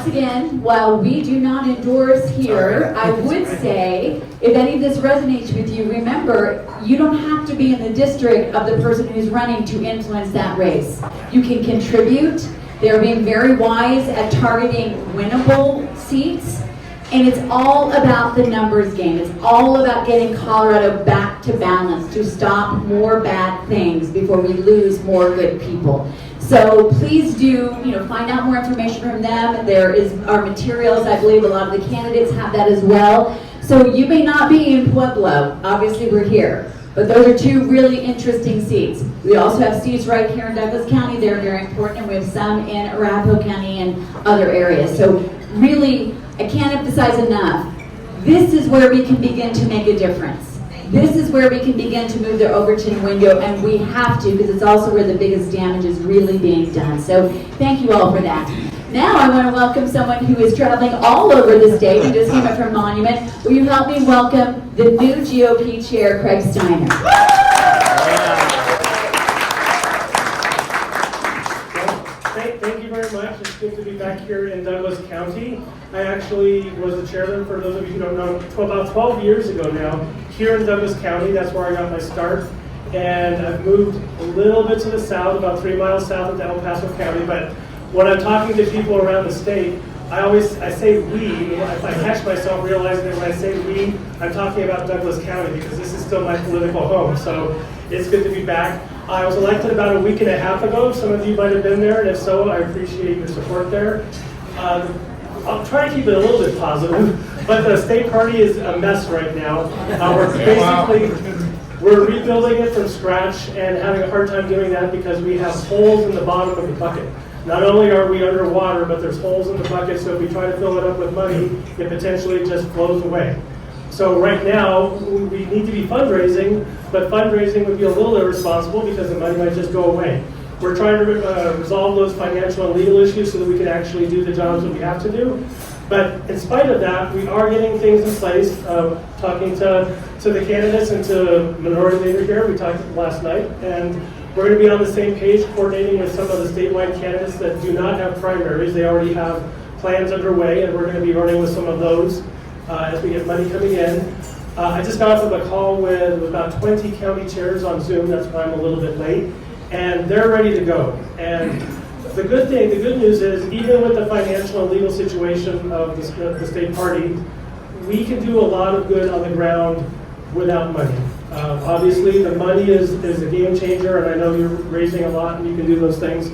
again, while we do not endorse here, I would say, if any of this resonates with you, remember, you don't have to be in the district of the person who's running to influence that race. You can contribute. They're being very wise at targeting winnable seats. And it's all about the numbers game. It's all about getting Colorado back to balance, to stop more bad things before we lose more good people. So please do, find out more information from them. There is our materials. I believe a lot of the candidates have that as well. So you may not be in Pueblo. Obviously, we're here. But those are two really interesting seats. We also have seats right here in Douglas County. They're very important, and we have some in Arapahoe County and other areas. So really, I can't emphasize enough, this is where we can begin to make a difference. This is where we can begin to move the Overton window, and we have to, because it's also where the biggest damage is really being done. So thank you all for that. Now I want to welcome someone who is traveling all over the state and just came up from Monument. Will you help me welcome the new GOP Chair, Craig Steiner. Thank you very much. It's good to be back here in Douglas County. I actually was the chairman, for those of you who don't know, about 12 years ago now, here in Douglas County. That's where I got my start. And I've moved a little bit to the south, about 3 miles south of El Paso County. But when I'm talking to people around the state, I say we. If I catch myself realizing that when I say we, I'm talking about Douglas County, because this is still my political home. So it's good to be back. I was elected about a week and a half ago. Some of you might have been there, and if so, I appreciate your support there. I'll try to keep it a little bit positive, but the state party is a mess right now. We're rebuilding it from scratch and having a hard time doing that because we have holes in the bottom of the bucket. Not only are we underwater, but there's holes in the bucket, so if we try to fill it up with money, it potentially just flows away. So right now, we need to be fundraising, but fundraising would be a little irresponsible because the money might just go away. We're trying to resolve those financial and legal issues so that we can actually do the jobs that we have to do. But in spite of that, we are getting things in place. Talking to the candidates and to minority leader here, we talked last night, and we're going to be on the same page coordinating with some of the statewide candidates that do not have primaries. They already have plans underway, and we're going to be running with some of those as we get money coming in. I just got off of a call with about 20 county chairs on Zoom. That's why I'm a little bit late. And they're ready to go. And the good news is, even with the financial and legal situation of the state party, we can do a lot of good on the ground without money. Obviously, the money is a game changer, and I know you're raising a lot and you can do those things.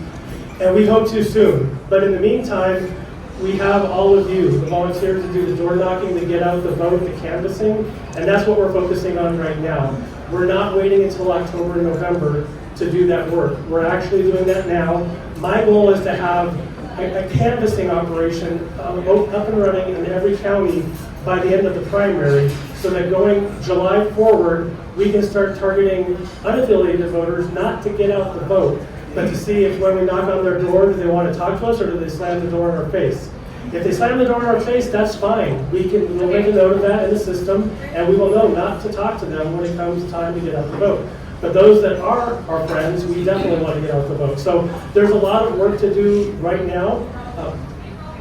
And we hope to soon. But in the meantime, we have all of you, the volunteers, to do the door knocking, to get out the vote, the canvassing, and that's what we're focusing on right now. We're not waiting until October and November to do that work. We're actually doing that now. My goal is to have a canvassing operation up and running in every county by the end of the primary, so that going July forward, we can start targeting unaffiliated voters, not to get out the vote, but to see if when we knock on their door, do they want to talk to us or do they slam the door in our face? If they slam the door in our face, that's fine. We'll make a note of that in the system, and we will know not to talk to them when it comes time to get out the vote. But those that are our friends, we definitely want to get out the vote. So there's a lot of work to do right now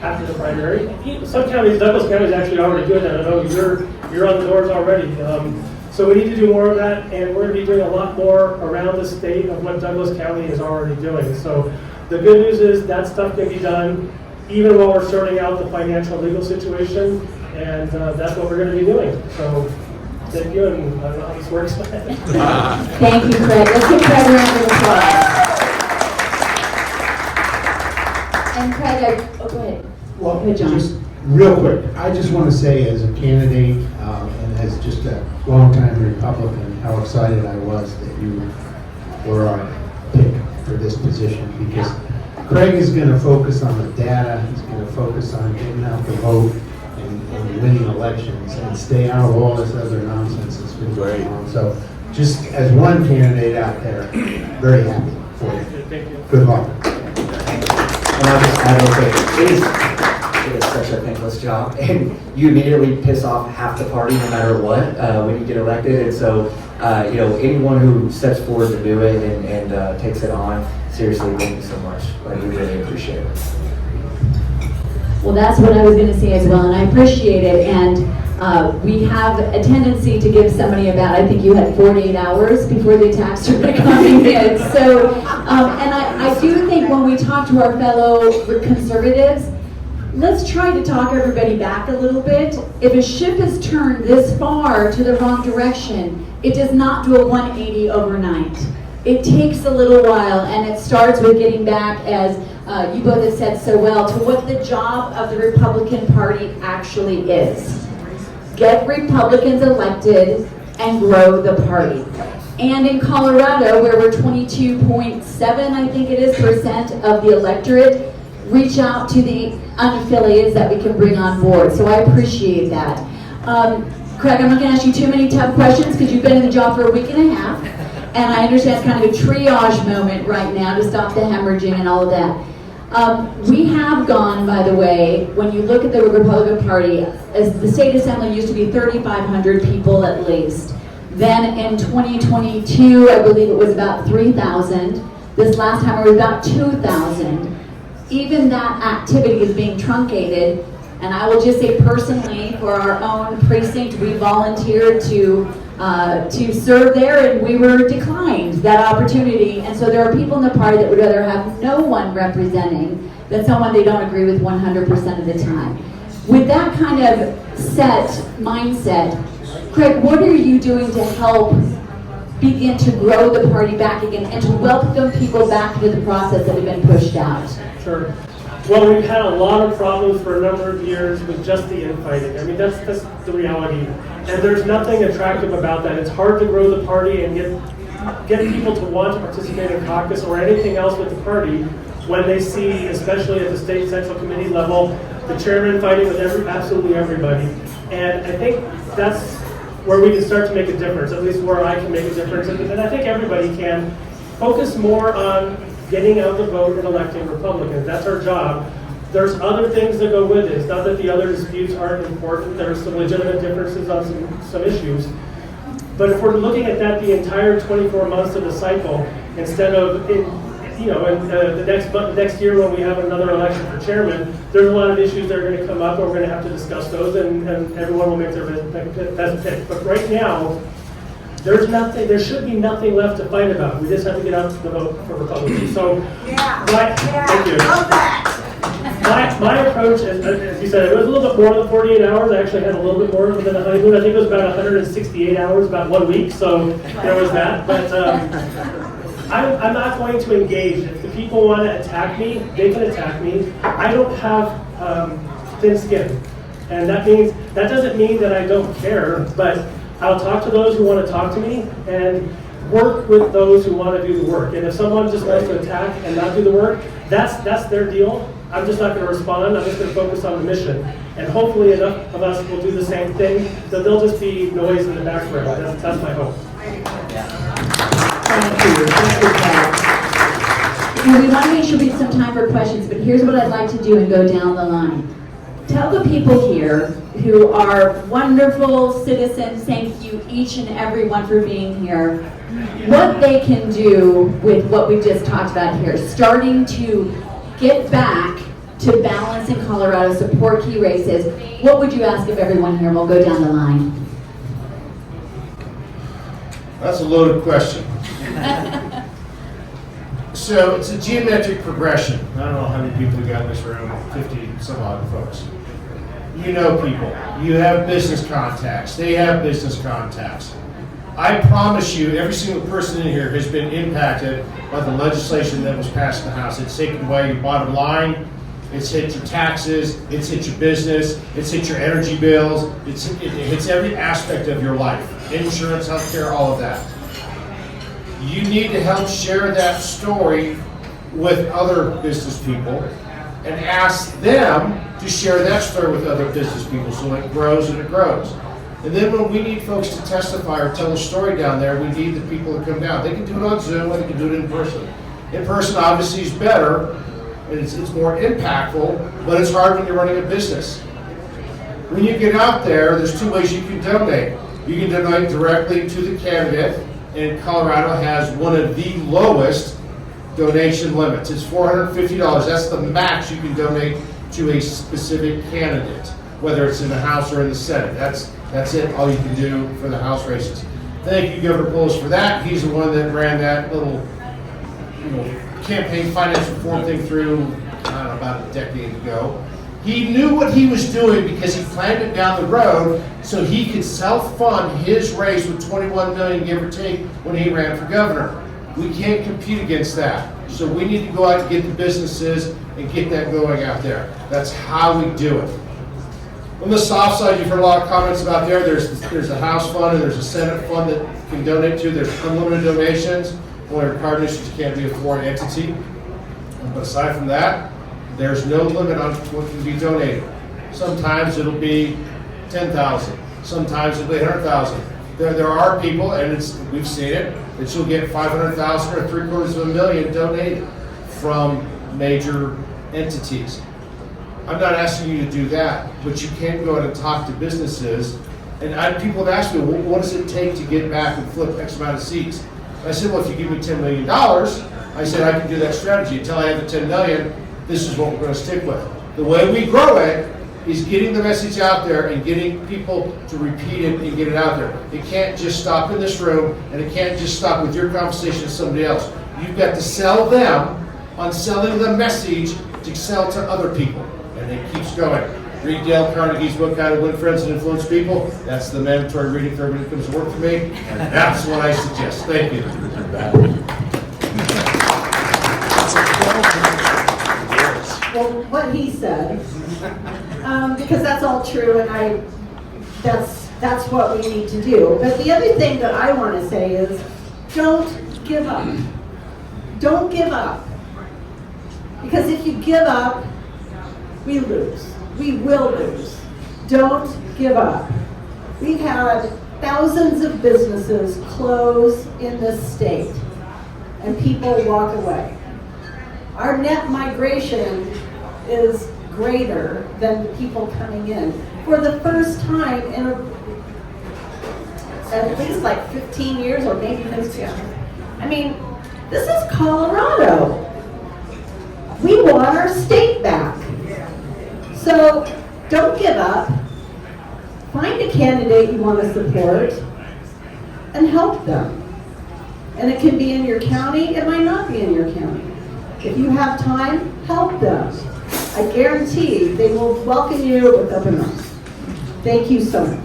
after the primary. Some counties, Douglas County is actually already doing that. I know you're on the doors already. So we need to do more of that, and we're going to be doing a lot more around the state of what Douglas County is already doing. So the good news is that stuff can be done even while we're sorting out the financial legal situation, and that's what we're going to be doing. So thank you, and I don't know how this works. Thank you, Craig. Let's give Craig a round of applause. And Craig, go ahead. Well, go ahead, John. Just real quick, I just want to say, as a candidate and as just a longtime Republican, how excited I was that you were our pick for this position, because Craig is going to focus on the data, he's going to focus on getting out the vote and winning elections, and stay out of all this other nonsense that's been going on. So just as one candidate out there, very happy for you. Thank you. Good luck. And I'll just add real quick, it is such a thankless job, and you immediately piss off half the party no matter what when you get elected. And so, anyone who steps forward to do it and takes it on, seriously, thank you so much. Like, we really appreciate it. Well, that's what I was going to say as well, and I appreciate it. And we have a tendency to give somebody about, I think you had 48 hours before the attacks started coming in. So, and I do think when we talk to our fellow conservatives, let's try to talk everybody back a little bit. If a ship is turned this far to the wrong direction, it does not do a 180 overnight. It takes a little while, and it starts with getting back, as you both have said so well, to what the job of the Republican Party actually is. Get Republicans elected and grow the party. And in Colorado, where we're 22.7, I think it is, percent of the electorate, reach out to the unaffiliates that we can bring on board. So I appreciate that. Craig, I'm not going to ask you too many tough questions because you've been in the job for a week and a half. And I understand it's kind of a triage moment right now to stop the hemorrhaging and all of that. We have gone, by the way, when you look at the Republican Party, as the state assembly used to be 3,500 people at least. Then in 2022, I believe it was about 3,000. This last time it was about 2,000. Even that activity is being truncated. And I will just say personally, for our own precinct, we volunteered to serve there, and we were declined that opportunity. And so there are people in the party that would rather have no one representing than someone they don't agree with 100% of the time. With that kind of mindset, Craig, what are you doing to help begin to grow the party back again and to welcome people back into the process that have been pushed out? Sure. Well, we've had a lot of problems for a number of years with just the infighting. I mean, that's the reality. And there's nothing attractive about that. It's hard to grow the party and get people to want to participate in caucus or anything else with the party when they see, especially at the state central committee level, the chairman fighting with absolutely everybody. And I think that's where we can start to make a difference, at least where I can make a difference. And I think everybody can focus more on getting out the vote and electing Republicans. That's our job. There's other things that go with it. It's not that the other disputes aren't important. There are some legitimate differences on some issues. But if we're looking at that the entire 24 months of the cycle, instead of the next year when we have another election for chairman, there's a lot of issues that are going to come up, and we're going to have to discuss those, and everyone will make their best pick. But right now, there should be nothing left to fight about. We just have to get out the vote for Republicans. So, thank you. Love that. My approach, as you said, it was a little bit more than 48 hours. I actually had a little bit more than a honeymoon. I think it was about 168 hours, about 1 week. So there was that. But I'm not going to engage. If the people want to attack me, they can attack me. I don't have thin skin, and that doesn't mean that I don't care. But I'll talk to those who want to talk to me and work with those who want to do the work. And if someone just wants to attack and not do the work, that's their deal. I'm just not going to respond. I'm just going to focus on the mission. And hopefully enough of us will do the same thing, so there'll just be noise in the background. That's my hope. Thank you. Thank you, Pat. Now, we want to make sure we have some time for questions, but here's what I'd like to do and go down the line. Tell the people here who are wonderful citizens, thank you each and every one for being here, what they can do with what we've just talked about here, starting to get back to balance in Colorado, support key races. What would you ask of everyone here? We'll go down the line. That's a loaded question. So it's a geometric progression. I don't know how many people we got in this room, 50 some odd folks. You know people. You have business contacts. They have business contacts. I promise you, every single person in here has been impacted by the legislation that was passed in the House. It's taken away your bottom line. It's hit your taxes. It's hit your business. It's hit your energy bills. It hits every aspect of your life. Insurance, healthcare, all of that. You need to help share that story with other business people and ask them to share that story with other business people so it grows and it grows. And then when we need folks to testify or tell a story down there, we need the people to come down. They can do it on Zoom or they can do it in person. In person obviously is better, and it's more impactful, but it's hard when you're running a business. When you get out there, there's two ways you can donate. You can donate directly to the candidate, and Colorado has one of the lowest donation limits. It's $450. That's the max you can donate to a specific candidate, whether it's in the House or in the Senate. That's it, all you can do for the House races. Thank you, Governor Polis, for that. He's the one that ran that little campaign finance reform thing through, I don't know, about a decade ago. He knew what he was doing because he planned it down the road so he could self-fund his race with $21 million, give or take, when he ran for governor. We can't compete against that. So we need to go out and get the businesses and get that going out there. That's how we do it. On the soft side, you've heard a lot of comments about there. There's a House fund and there's a Senate fund that you can donate to. There's unlimited donations. Only required is you can't be a foreign entity. But aside from that, there's no limit on what can be donated. Sometimes it'll be 10,000. Sometimes it'll be 100,000. There are people, and we've seen it, that you'll get 500,000 or $750,000 donated from major entities. I'm not asking you to do that, but you can go out and talk to businesses. And people have asked me, well, what does it take to get back and flip X amount of seats? And I said, well, if you give me $10 million, I said I can do that strategy. Until I have the $10 million, this is what we're going to stick with. The way we grow it is getting the message out there and getting people to repeat it and get it out there. It can't just stop in this room, and it can't just stop with your conversation with somebody else. You've got to sell them on selling the message to sell to other people. And it keeps going. Read Dale Carnegie's book, How to Win Friends and Influence People. That's the mandatory reading for everybody that comes to work for me. And that's what I suggest. Thank you. Well, what he said, because that's all true, and that's what we need to do. But the other thing that I want to say is, don't give up. Don't give up. Because if you give up, we lose. We will lose. Don't give up. We've had thousands of businesses close in this state, and people walk away. Our net migration is greater than the people coming in. For the first time in at least like 15 years, or maybe 15. I mean, this is Colorado. We want our state back. So don't give up. Find a candidate you want to support and help them. And it can be in your county, it might not be in your county. If you have time, help them. I guarantee they will welcome you with open arms. Thank you so much.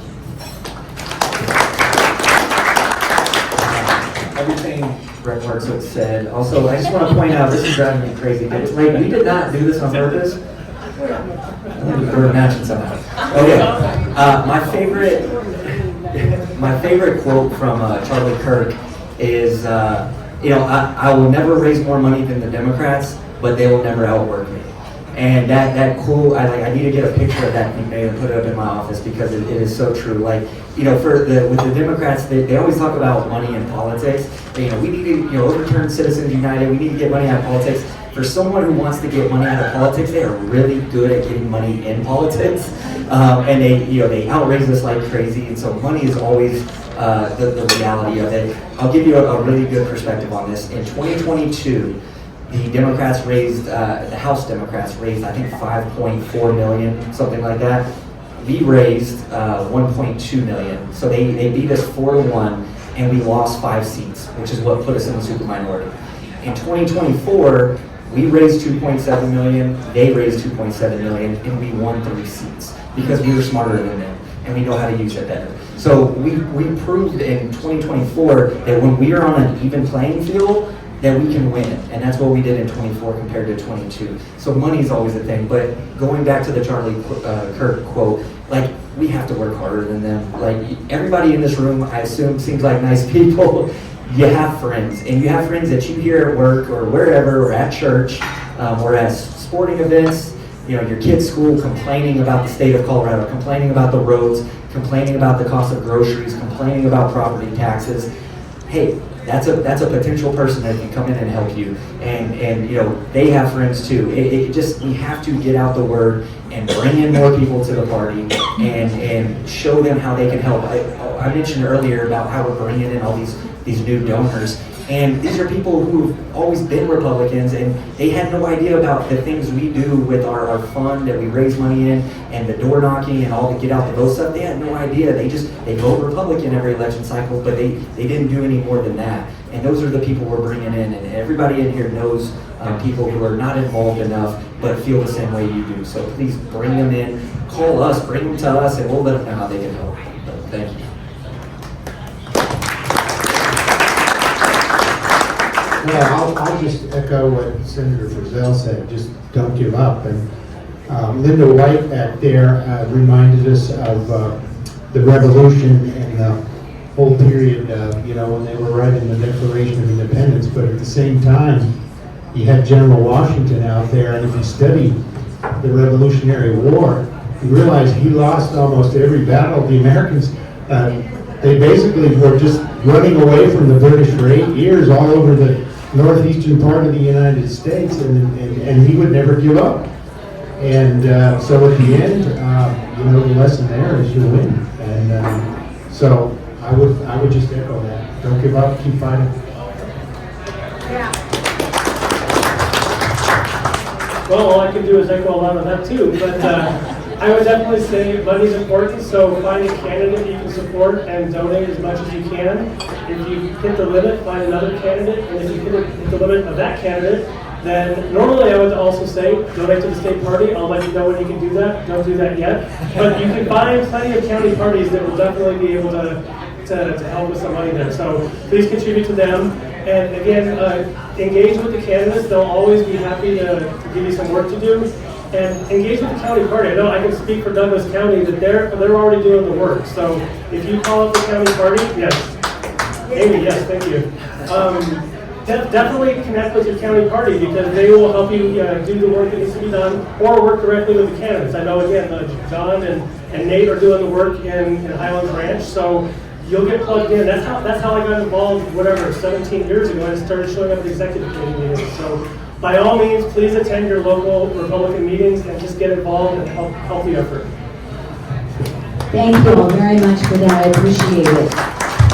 Everything Brett Hartsook said. Also, I just want to point out, this is driving me crazy. But like, we did not do this on purpose. I think we're matching somehow. Okay. My favorite quote from Charlie Kirk is, I will never raise more money than the Democrats, but they will never outwork me. And that quote, I need to get a picture of that and put it up in my office because it is so true. Like, with the Democrats, they always talk about money in politics. We need to, overturn Citizens United. We need to get money out of politics. For someone who wants to get money out of politics, they are really good at getting money in politics, and they outraise us like crazy. And so money is always the reality of it. I'll give you a really good perspective on this. In 2022. The Democrats raised, the House Democrats raised, I think, $5.4 million, something like that. We raised $1.2 million. So they beat us 4-1, and we lost 5 seats, which is what put us in the super minority. In 2024, we raised $2.7 million, they raised $2.7 million, and we won 3 seats because we were smarter than them, and we know how to use it better. So we proved in 2024 that when we are on an even playing field, that we can win, and that's what we did in 24 compared to 22. So money is always a thing, but going back to the Charlie Kirk quote, we have to work harder than them. Everybody in this room, I assume, seems like nice people. You have friends, and you have friends that you hear at work or wherever, or at church, or at sporting events, your kid's school, complaining about the state of Colorado, complaining about the roads, complaining about the cost of groceries, complaining about property taxes. Hey, that's a potential person that can come in and help you, and they have friends too. We have to get out the word and bring in more people to the party and show them how they can help. I mentioned earlier about how we're bringing in all these new donors. And these are people who've always been Republicans, and they had no idea about the things we do with our fund that we raise money in, and the door knocking and all the get out the vote stuff. They had no idea. They vote Republican every election cycle, but they didn't do any more than that. And those are the people we're bringing in, and everybody in here knows people who are not involved enough, but feel the same way you do. So please bring them in, call us, bring them to us, and we'll let them know how they can help. So, thank you. Well, I'll just echo what Senator Frizell said, just don't give up. And Linda White at DARE reminded us of the revolution and the whole period, when they were writing the Declaration of Independence. But at the same time, you had General Washington out there, and if you study the Revolutionary War, you realize he lost almost every battle. The Americans, they basically were just running away from the British for 8 years all over the northeastern part of the United States, and he would never give up. And so at the end, the lesson there is you win. And so I would just echo that. Don't give up, keep fighting. Yeah. Well, all I can do is echo a lot of that too, but I would definitely say money's important, so find a candidate you can support and donate as much as you can. If you hit the limit, find another candidate, and if you hit the limit of that candidate, then normally I would also say donate to the state party. I'll let you know when you can do that. Don't do that yet. But you can find plenty of county parties that will definitely be able to help with some money there. So please contribute to them. And again, engage with the candidates. They'll always be happy to give you some work to do. And engage with the county party. I know I can speak for Douglas County that they're already doing the work. So if you call up the county party, yes. Amy, yes, thank you. Definitely connect with your county party because they will help you do the work that needs to be done or work directly with the candidates. I know, again, John and Nate are doing the work in Highlands Ranch, so you'll get plugged in. That's how I got involved, 17 years ago, and started showing up at executive committee meetings. So by all means, please attend your local Republican meetings and just get involved and help the effort. Thank you all very much for that. I appreciate it.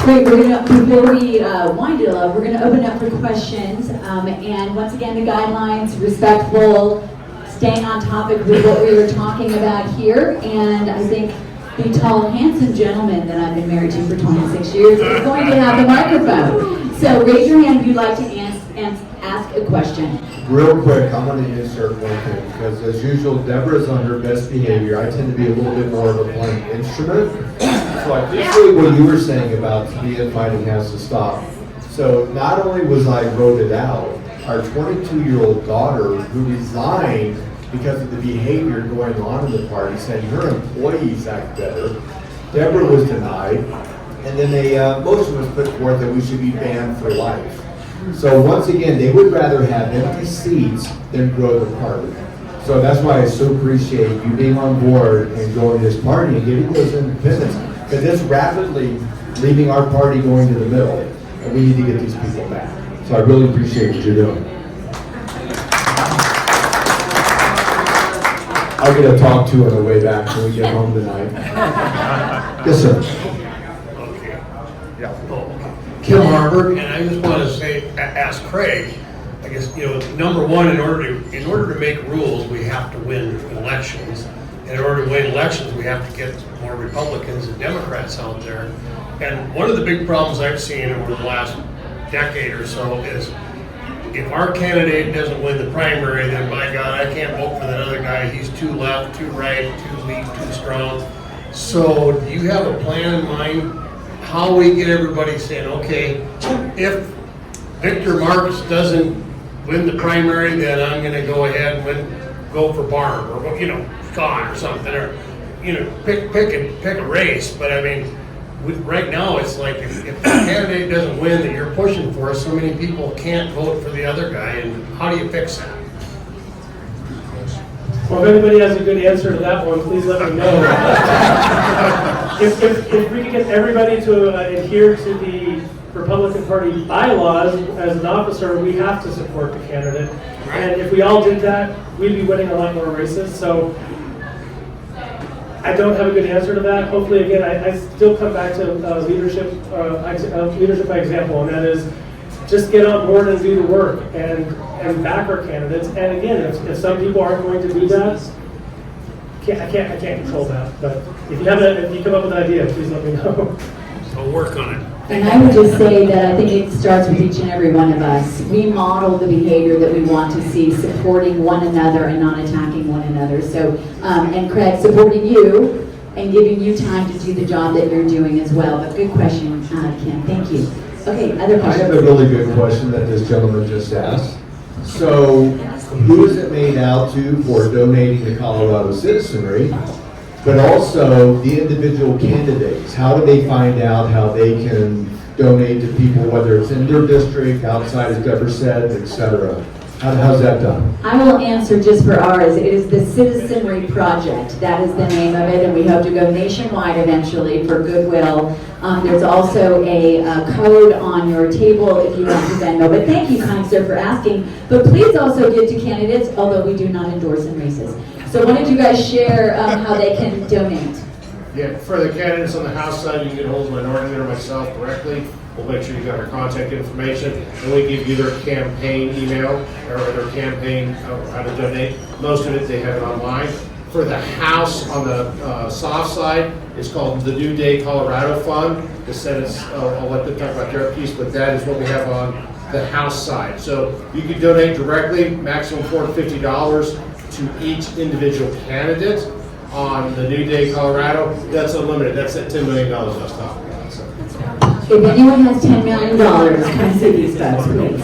Great, before we wind it up, we're going to open up for questions. And once again, the guidelines, respectful, staying on topic with what we were talking about here. And I think the tall, handsome gentleman that I've been married to for 26 years is going to have the microphone. So raise your hand if you'd like to ask a question. Real quick, I'm going to insert one thing, because as usual, Deborah's on her best behavior. I tend to be a little bit more of a blank instrument. So I appreciate what you were saying about to be infighting has to stop. So not only was I voted out, our 22-year-old daughter, who resigned because of the behavior going on in the party, said her employees act better. Deborah was denied, and then a motion was put forth that we should be banned for life. So once again, they would rather have empty seats than grow the party. So that's why I so appreciate you being on board and growing this party and getting those independents. Because it's rapidly leaving our party going to the middle, and we need to get these people back. So I really appreciate what you're doing. I'll get a talk to on the way back when we get home tonight. Yes, sir. Okay. Yeah. Kim Harburg, and I just want to say, ask Craig. I guess number one, in order to make rules, we have to win elections. And in order to win elections, we have to get more Republicans and Democrats out there. And one of the big problems I've seen over the last decade or so is if our candidate doesn't win the primary, then by God, I can't vote for that other guy. He's too left, too right, too weak, too strong. So do you have a plan in mind how we get everybody saying, okay, if Victor Marks doesn't win the primary, then I'm going to go ahead and go for Barb or Scott or something, or pick a race. But I mean, right now it's like if the candidate doesn't win that you're pushing for, so many people can't vote for the other guy. And how do you fix that? Well, if anybody has a good answer to that one, please let me know. If we could get everybody to adhere to the Republican Party bylaws as an officer, we have to support the candidate. And if we all did that, we'd be winning a lot more races. So I don't have a good answer to that. Hopefully, again, I still come back to leadership by example, and that is just get on board and do the work and back our candidates. And again, if some people aren't going to do that, I can't control that. But if you come up with an idea, please let me know. I'll work on it. And I would just say that I think it starts with each and every one of us. We model the behavior that we want to see, supporting one another and not attacking one another. So, and Craig, supporting you and giving you time to do the job that you're doing as well. But good question, Kim. Thank you. Okay, other I questions? have a really good question that this gentleman just asked. So, who is it made out to for donating to Colorado citizenry? But also the individual candidates. How do they find out how they can donate to people, whether it's in their district, outside, as Deborah said, et cetera? How's that done? I will answer just for ours. It is the Citizenry Project. That is the name of it, and we hope to go nationwide eventually for goodwill. There's also a code on your table if you want to Venmo. But thank you, kind sir, for asking. But please also give to candidates, although we do not endorse in races. So why don't you guys share how they can donate? Yeah, for the candidates on the House side, you can get a hold of Minority Leader or myself directly. We'll make sure you got our contact information, and we give you their campaign email or their campaign how to donate. Most of it, they have it online. For the House on the soft side, it's called the New Day Colorado Fund. The Senate's, I'll let them talk about their piece, but that is what we have on the House side. So you can donate directly, maximum $450 to each individual candidate. On the New Day Colorado, that's unlimited. That's at $10 million I was talking about. So. If anyone has $10 million, come see these folks, please.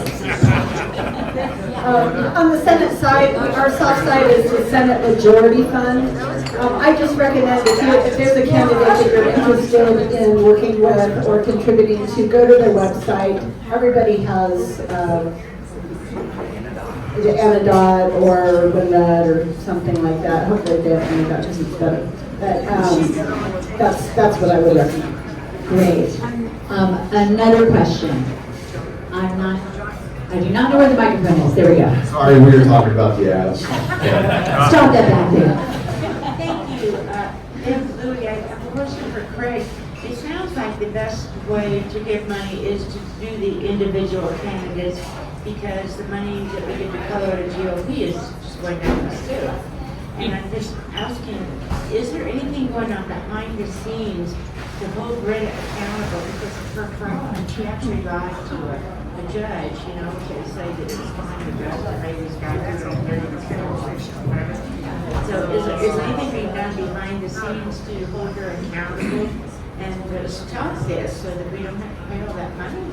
On the Senate side, our soft side is the Senate Majority Fund. I just recommend if there's a candidate that you're interested in working with or contributing to, go to their website. Everybody has the Anadot or Winnet or something like that. Hopefully they have Anadot because it's better. But that's what I would recommend. Great. Another question. I do not know where the microphone is. There we go. Sorry, we were talking about the ads. Stop that back there. Thank you. Louis, I have a question for Craig. It sounds like the best way to give money is to do the individual candidates because the money that we get to Colorado GOP is just going down the tube. And I'm just asking, is there anything going on behind the scenes to hold Brenda accountable? Because she actually lied to a judge, you know, to say that it was behind the judge and maybe this guy was on there or whatever. So is there anything being done behind the scenes to hold her accountable and to stop this so that we don't have to pay all that money?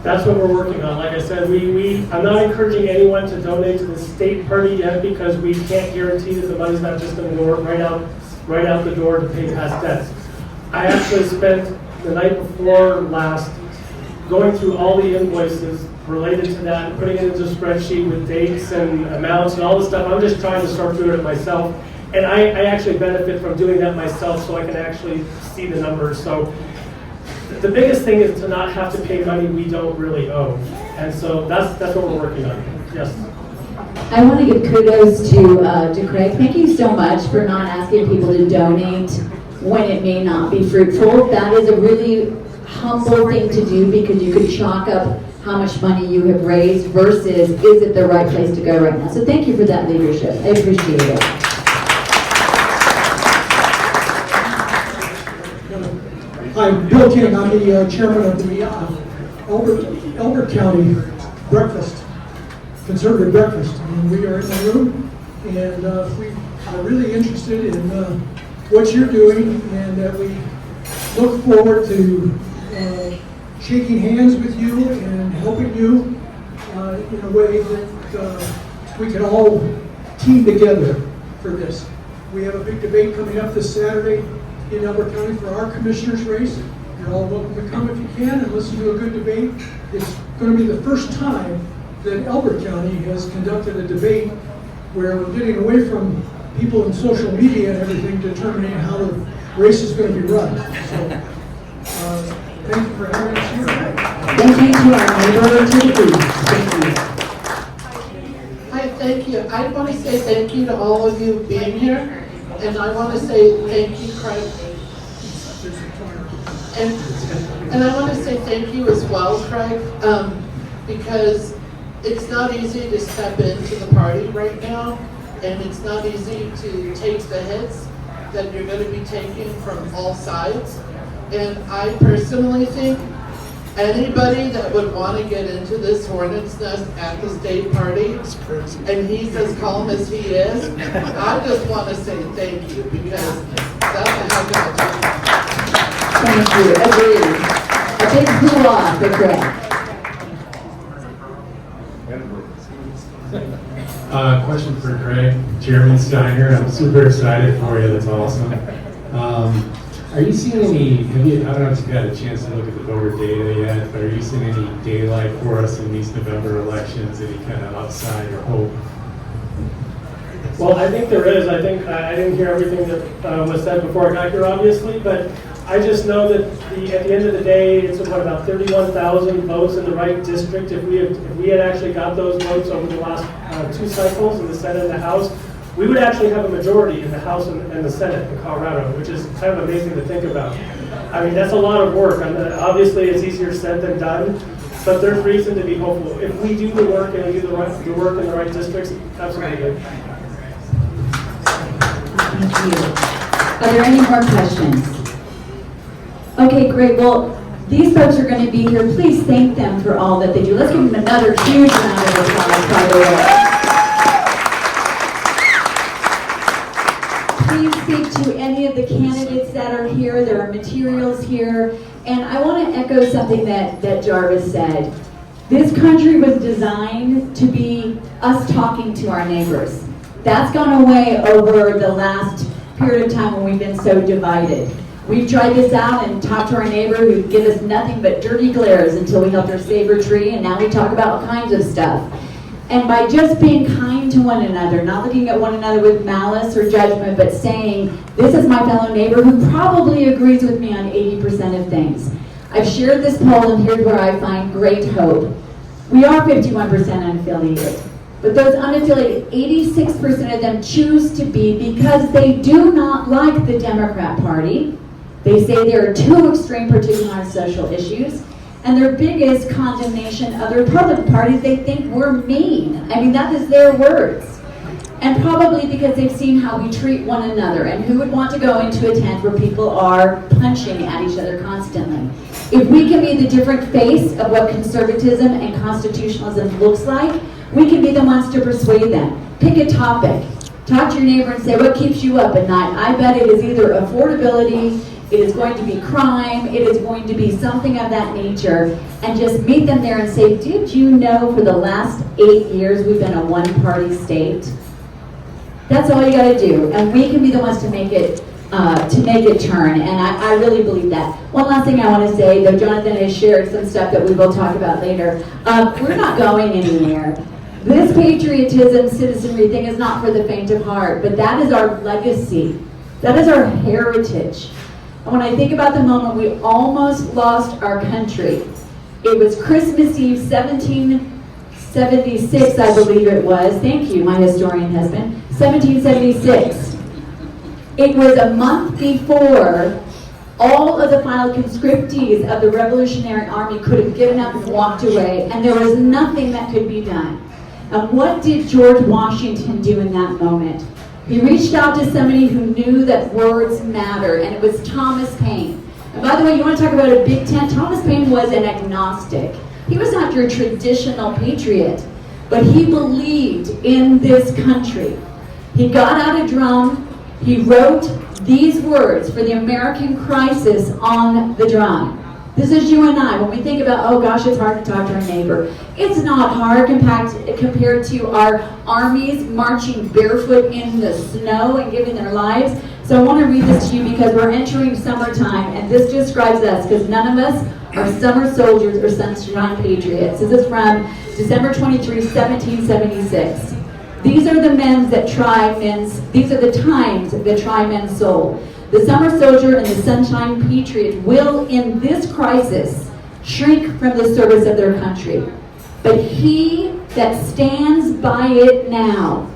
That's what we're working on. Like I said, I'm not encouraging anyone to donate to the state party yet because we can't guarantee that the money's not just going to go right out the door to pay past debts. I actually spent the night before last going through all the invoices related to that, putting it into a spreadsheet with dates and amounts and all this stuff. I'm just trying to sort through it myself. And I actually benefit from doing that myself so I can actually see the numbers. So the biggest thing is to not have to pay money we don't really owe. And so that's what we're working on. Yes. I want to give kudos to Craig. Thank you so much for not asking people to donate when it may not be fruitful. That is a really humble thing to do because you could chalk up how much money you have raised versus is it the right place to go right now. So thank you for that leadership. I appreciate it. I'm Bill King. I'm the chairman of the Elbert County Breakfast, Conservative Breakfast. And we are in the room, and we are really interested in what you're doing, and that we look forward to shaking hands with you and helping you in a way that we can all team together for this. We have a big debate coming up this Saturday in Elbert County for our commissioner's race. You're all welcome to come if you can and listen to a good debate. It's going to be the first time that Elbert County has conducted a debate where we're getting away from people in social media and everything determining how the race is going to be run. So, thank you for having us here. Thank you to our neighbor to the east. Thank you. Hi, thank you. I want to say thank you to all of you being here. And I want to say thank you, Craig. And I want to say thank you as well, Craig, because it's not easy to step into the party right now, and it's not easy to take the hits that you're going to be taking from all sides. And I personally think anybody that would want to get into this hornet's nest at the state party, and he's as calm as he is, I just want to say thank you, because that's a heck of a job. Thank you, agreed. A big hoorah for Craig. Question for Craig, Chairman Steiner. I'm super excited for you. That's awesome. Are you seeing any? I don't know if you've had a chance to look at the voter data yet, but are you seeing any daylight for us in these November elections? Any kind of upside or hope? Well, I think there is. I think I didn't hear everything that was said before I got here, obviously, but I just know that at the end of the day, it's about 31,000 votes in the right district. If we had actually got those votes over the last 2 cycles in the Senate and the House, we would actually have a majority in the House and the Senate in Colorado, which is kind of amazing to think about. I mean, that's a lot of work. Obviously, it's easier said than done, but there's reason to be hopeful. If we do the work and we do the work in the right districts, absolutely. Thank you. Are there any more questions? Okay, great. Well, these folks are going to be here. Please thank them for all that they do. Let's give them another huge round of applause, by the way. Please speak to any of the candidates that are here. There are materials here. And I want to echo something that Jarvis said. This country was designed to be us talking to our neighbors. That's gone away over the last period of time when we've been so divided. We've tried this out and talked to our neighbor who give us nothing but dirty glares until we helped her save her tree, and now we talk about all kinds of stuff. And by just being kind to one another, not looking at one another with malice or judgment, but saying, this is my fellow neighbor who probably agrees with me on 80% of things. I've shared this poll, and here's where I find great hope. We are 51% unaffiliated. But those unaffiliated, 86% of them choose to be because they do not like the Democrat Party. They say they're too extreme, particularly on social issues. And their biggest condemnation of the Republican Party is they think we're mean. I mean, that is their words. And probably because they've seen how we treat one another. And who would want to go into a tent where people are punching at each other constantly? If we can be the different face of what conservatism and constitutionalism looks like, we can be the ones to persuade them. Pick a topic. Talk to your neighbor and say, what keeps you up at night? I bet it is either affordability, it is going to be crime, it is going to be something of that nature. And just meet them there and say, did you know for the last 8 years we've been a one-party state? That's all you gotta do. And we can be the ones to make it turn, and I really believe that. One last thing I want to say, though Jonathan has shared some stuff that we will talk about later, we're not going anywhere. This patriotism, citizenry thing is not for the faint of heart, but that is our legacy. That is our heritage. And when I think about the moment we almost lost our country, it was Christmas Eve, 1776, I believe it was. Thank you, my historian husband. 1776. It was a month before all of the final conscriptees of the Revolutionary Army could have given up and walked away, and there was nothing that could be done. And what did George Washington do in that moment? He reached out to somebody who knew that words matter, and it was Thomas Paine. And by the way, you want to talk about a big tent? Thomas Paine was an agnostic. He was not your traditional patriot, but he believed in this country. He got out a drum. He wrote these words for the American crisis on the drum. This is you and I. When we think about, oh gosh, it's hard to talk to our neighbor. It's not hard compared to our armies marching barefoot in the snow and giving their lives. So I want to read this to you because we're entering summertime, and this describes us because none of us are summer soldiers or sunshine patriots. This is from December 23, 1776. These are the times that try men's soul. The summer soldier and the sunshine patriot will, in this crisis, shrink from the service of their country. But he that stands by it now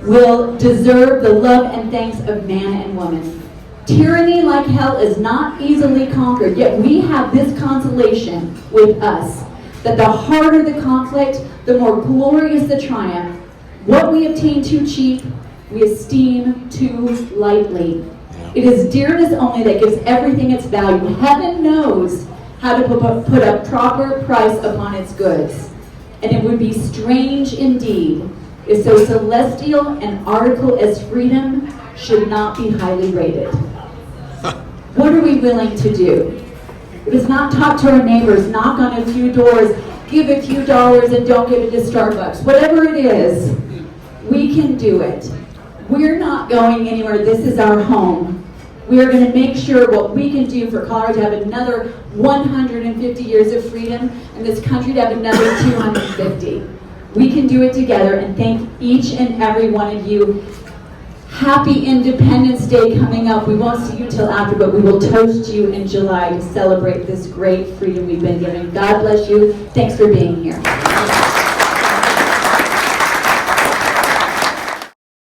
will deserve the love and thanks of man and woman. Tyranny like hell is not easily conquered, yet we have this consolation with us, that the harder the conflict, the more glorious the triumph. What we obtain too cheap, we esteem too lightly. It is dearness only that gives everything its value. Heaven knows how to put a proper price upon its goods. And it would be strange indeed if so celestial an article as freedom should not be highly rated. What are we willing to do? It is not talk to our neighbors, knock on a few doors, give a few dollars and don't give it to Starbucks. Whatever it is, we can do it. We're not going anywhere. This is our home. We are going to make sure what we can do for Colorado to have another 150 years of freedom and this country to have another 250. We can do it together, and thank each and every one of you. Happy Independence Day coming up. We won't see you till after, but we will toast you in July to celebrate this great freedom we've been given. God bless you. Thanks for being here.